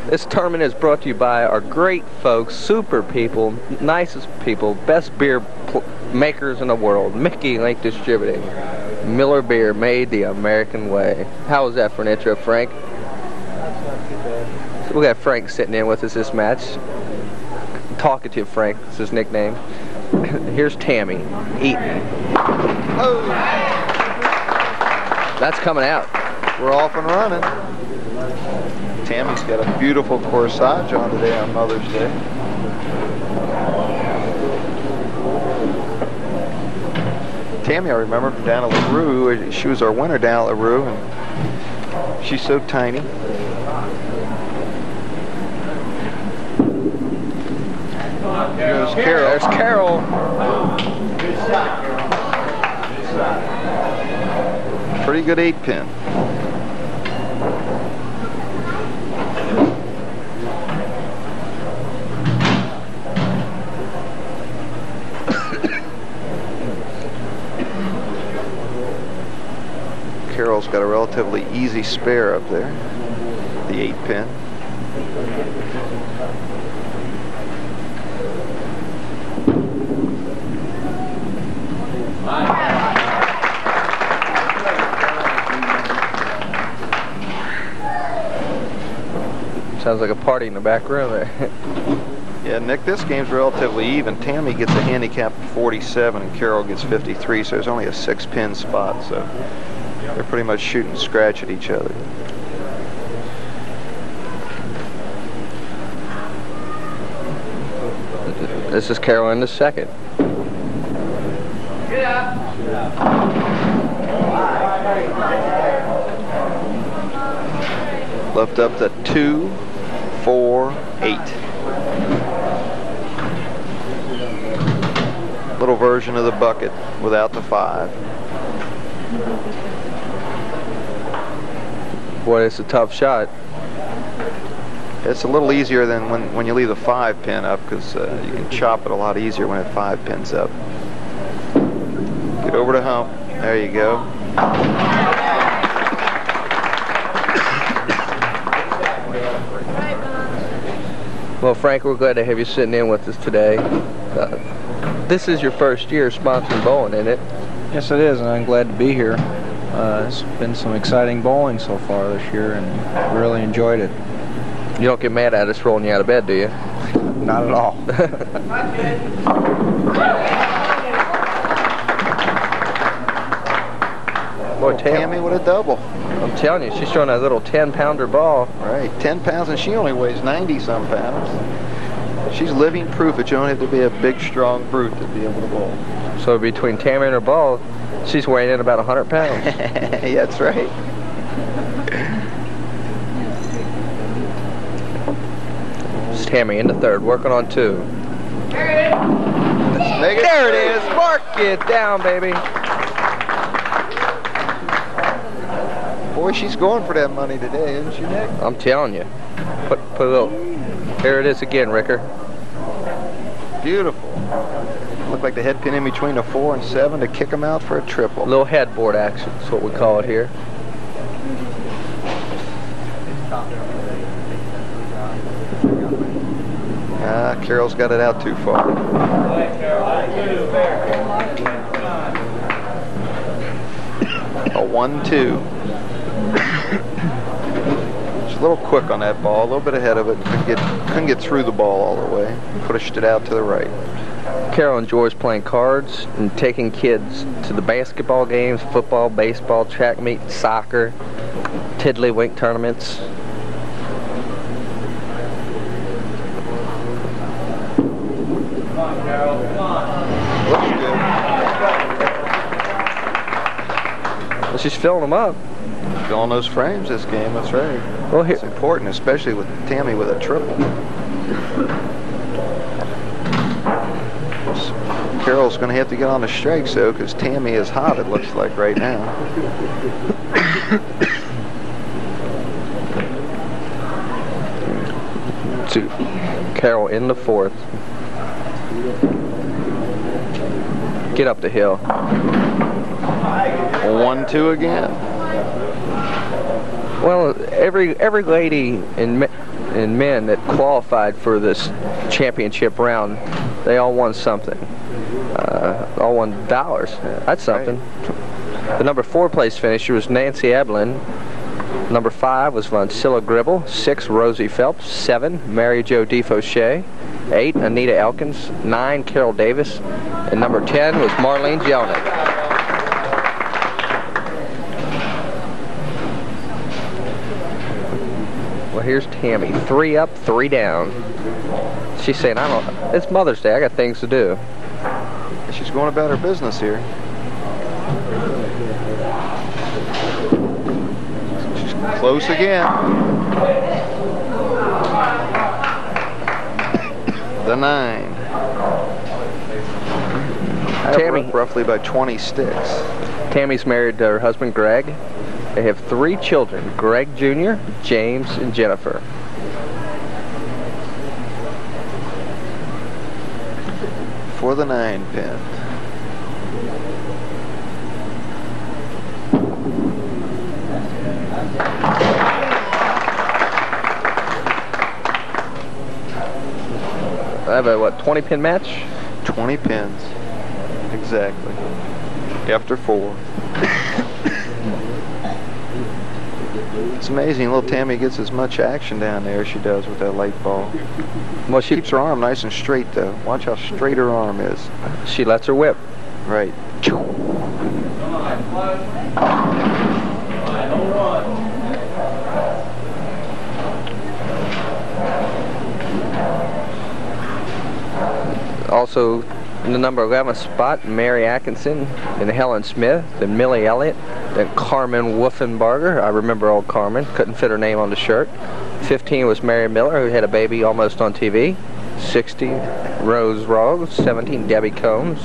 This tournament is brought to you by our great folks, super people, nicest people, best beer makers in the world, Mickey Link Distributing. Miller beer made the American way. How was that for an intro, Frank? So we got Frank sitting in with us this match. Talkative Frank is his nickname. Here's Tammy, Eten. Oh! That's coming out. We're off and running. Tammy's got a beautiful corsage on today on Mother's Day. Tammy, I remember from down at LaRue. She was our winner down at LaRue, and she's so tiny. Here's Carol. There's Carol. Good shot, Carol. Good shot. Pretty good 8-pin. Carol's got a relatively easy spare up there, the 8-pin. Sounds like a party in the back room there. Yeah, Nick, this game's relatively even. Tammy gets a handicap of 47 and Carol gets 53, so there's only a 6-pin spot, so they're pretty much shooting scratch at each other. This is Carol in the second. Get up. Left up to 2, 4, 8. Little version of the bucket without the 5. Boy, it's a tough shot. It's a little easier than when you leave the 5-pin up, because you can chop it a lot easier when it 5-pins up. Get over to hump. There you go. Well, Frank, we're glad to have you sitting in with us today. This is your first year sponsoring bowling, isn't it? Yes, it is, and I'm glad to be here. It's been some exciting bowling so far this year, and really enjoyed it. You don't get mad at us rolling you out of bed, do you? Not at all. Boy, Tammy with a double. I'm telling you, she's throwing a little 10-pounder ball. Right, 10 pounds, and she only weighs 90-some pounds. She's living proof that you don't have to be a big, strong brute to be able to bowl. So between Tammy and her ball, she's weighing in about 100 pounds. Yeah, that's right. It's Tammy in the third, working on 2. There it is. Mark it down, baby. Boy, she's going for that money today, isn't she, Nick? I'm telling you. Put a little. There it is again, Ricker. Beautiful. Looked like the head pin in between a 4 and 7 to kick them out for a triple. A little headboard action is what we call it here. Carol's got it out too far. A 1-2. Just a little quick on that ball, a little bit ahead of it. Couldn't get through the ball all the way. Pushed it out to the right. Carol enjoys playing cards and taking kids to the basketball games, football, baseball, track meet, soccer, tiddlywink tournaments. Looks good. Well, she's filling them up. Filling those frames this game, that's right. Well, here, It's important, especially with Tammy with a triple. Carol's going to have to get on the strikes, though, because Tammy is hot, it looks like, right now. to Carol in the fourth. Get up the hill. 1-2 again. Well, every lady and men that qualified for this championship round, they all won something. All won dollars. That's something. Right. The number 4 place finisher was Nancy Eblin. Number 5 was Vancilla Gribble. 6, Rosie Phelps. 7, Mary Jo DeFauché. 8, Anita Elkins. 9, Carol Davis. And number 10 was Marlene Jelnick. Well, here's Tammy. 3 up, 3 down. She's saying, it's Mother's Day. I got things to do. She's going about her business here. She's close again. The 9. Tammy, roughly by 20 sticks. Tammy's married to her husband, Greg. They have 3 children, Greg Jr., James, and Jennifer. For the 9 pin. I have a, what, 20 pin match? 20 pins. Exactly. After 4. It's amazing little Tammy gets as much action down there as she does with that late ball. Well, she keeps her arm nice and straight though. Watch how straight her arm is. She lets her whip. Right. Also, in the number 11 spot, Mary Atkinson and Helen Smith, then Millie Elliott, then Carmen Wolfenbarger. I remember old Carmen. Couldn't fit her name on the shirt. 15 was Mary Miller, who had a baby almost on TV. 16, Rose Rogge. 17, Debbie Combs.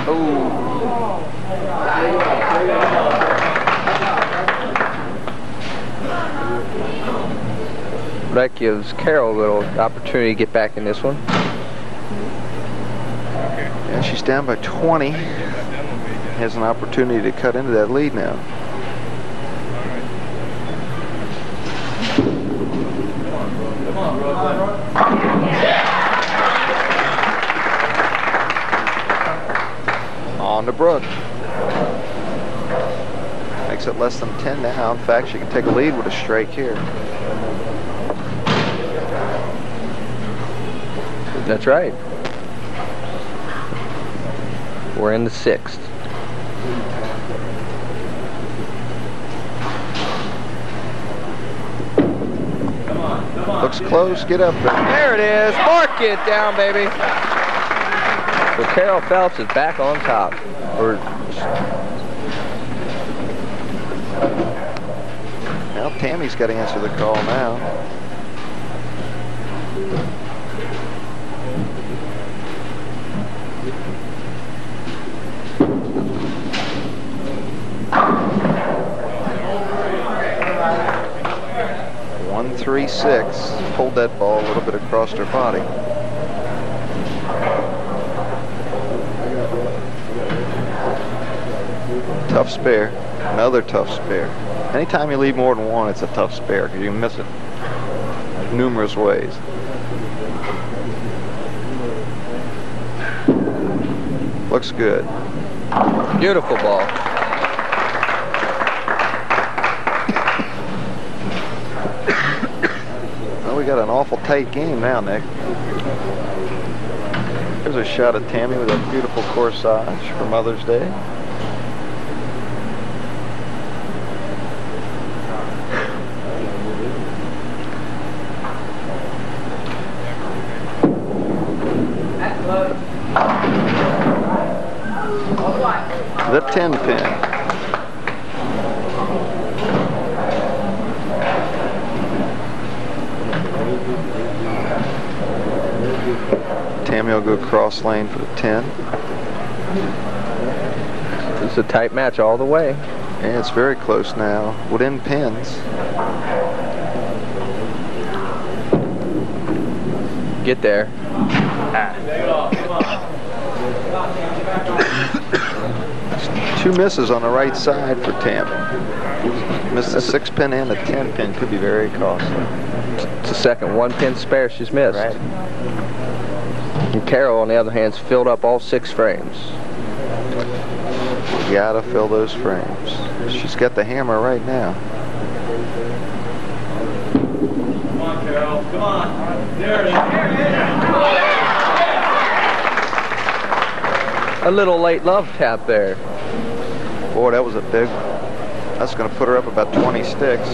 Oh. That gives Carol a little opportunity to get back in this one. And she's down by 20. Has an opportunity to cut into that lead now. On to Brooke. Makes it less than 10 now. In fact, she can take a lead with a strike here. That's right. We're in the 6th. Looks close. Get up there. There it is. Mark it down, baby. So Carol Phelps is back on top. Now Tammy's got to answer the call now. One, 3, 6. Pulled that ball a little bit across her body. Tough spare. Another tough spare. Anytime you leave more than 1, it's a tough spare because you miss it numerous ways. Looks good. Beautiful ball. Well, we got an awful tight game now, Nick. Here's a shot of Tammy with a beautiful corsage for Mother's Day. The 10 pin. Tammy will go cross lane for the 10. It's a tight match all the way. And it's very close now. Within pins. Get there. 2 misses on the right side for Tammy. Missed a 6-pin and a 10-pin. Could be very costly. It's the second 1-pin spare she's missed. Right. And Carol, on the other hand, has filled up all 6 frames. You gotta fill those frames. She's got the hammer right now. Come on, Carol. Come on. There it is. A little late love tap there. Boy, that was a big one. That's going to put her up about 20 sticks.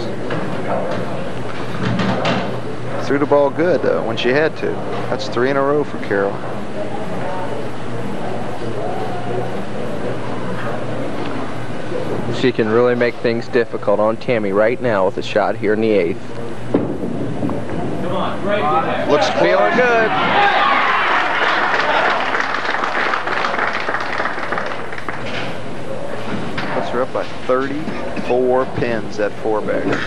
Threw the ball good, though, when she had to. That's 3 in a row for Carol. She can really make things difficult on Tammy right now with a shot here in the 8th. Come on, break it there. Looks Feeling good. Puts her up by 34 pins at 4-bagger.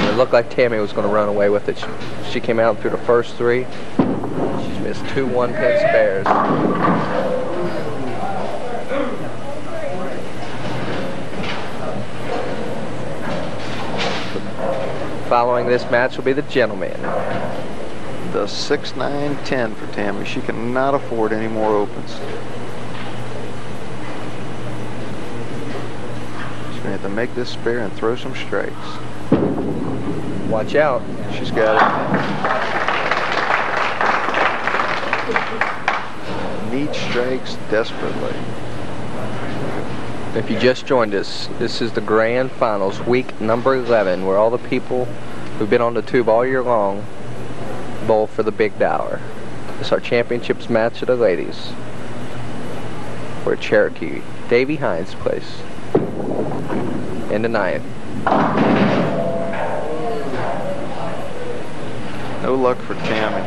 It looked like Tammy was going to run away with it. She came out through the first 3. She's missed 2 1-pin spares. Following this match will be the gentleman. The 6, 9, 10 for Tammy. She cannot afford any more opens. She's going to have to make this spare and throw some strikes. Watch out. She's got it. Needs strikes desperately. If you just joined us, this is the grand finals, week number 11, where all the people who've been on the tube all year long bowl for the big dollar. It's our championships match of the ladies. We're at Cherokee, Davy Hines' place, in the 9th. No luck for Tammy.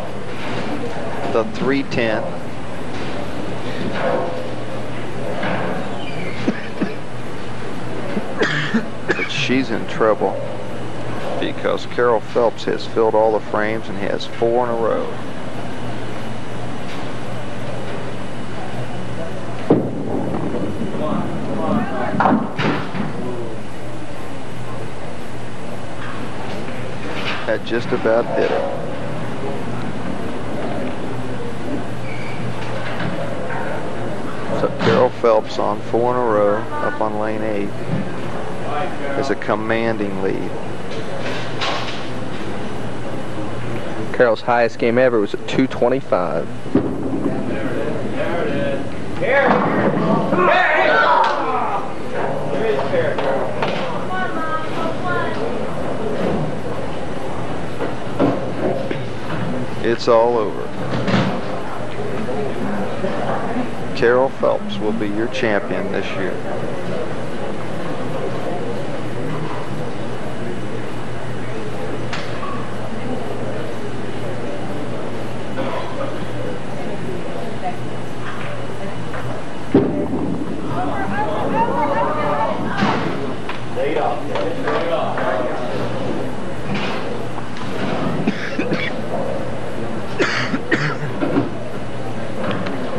The 3-10. But she's in trouble because Carol Phelps has filled all the frames and has 4 in a row. That just about did it. So Carol Phelps on 4 in a row up on lane 8 is a commanding lead. Carol's highest game ever was at 225. It's all over. Carol Phelps will be your champion this year.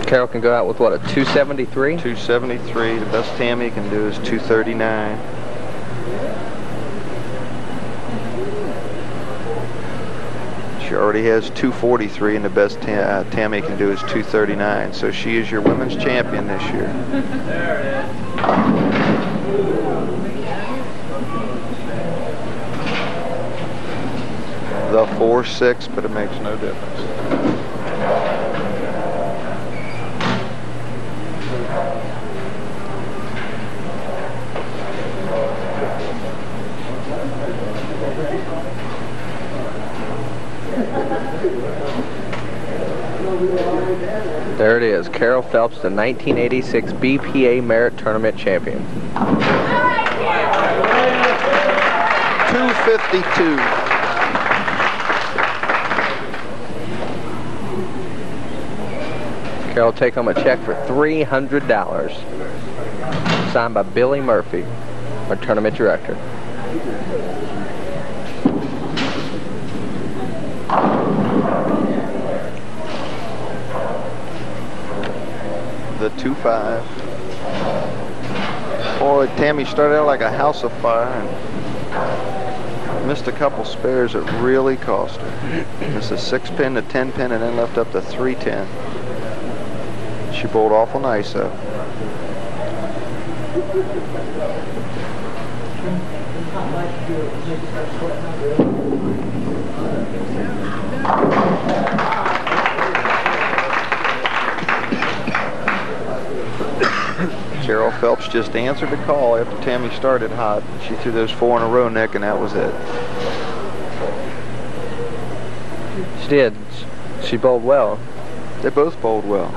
Carol can go out with what, a 273? 273. The best Tammy can do is 239. She already has 243, and the best Tammy can do is 239. So she is your women's champion this year. There it is. The 4-6, but it makes no difference. There it is, Carol Phelps, the 1986 BPA Merit Tournament champion. 252. Carol will take home a check for $300, signed by Billy Murphy, our tournament director. The 2 255. Boy, Tammy started out like a house of fire and missed a couple spares that really cost her. Missed a 6-pin, a 10-pin, and then left up to 310. She bowled awful nice though. Cheryl Phelps just answered the call after Tammy started hot. She threw those 4 in a row, Nick, and that was it. She did. She bowled well. They both bowled well.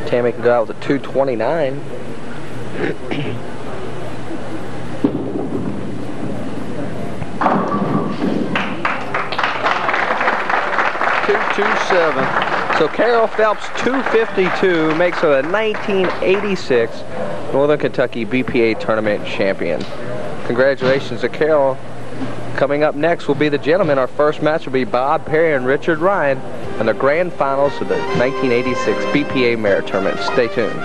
Tammy can go out with a 229. 227. So Carol Phelps, 252, makes her the 1986 Northern Kentucky BPA Tournament champion. Congratulations to Carol. Coming up next will be the gentlemen. Our first match will be Bob Perry and Richard Ryan in the grand finals of the 1986 BPA Merit Tournament. Stay tuned.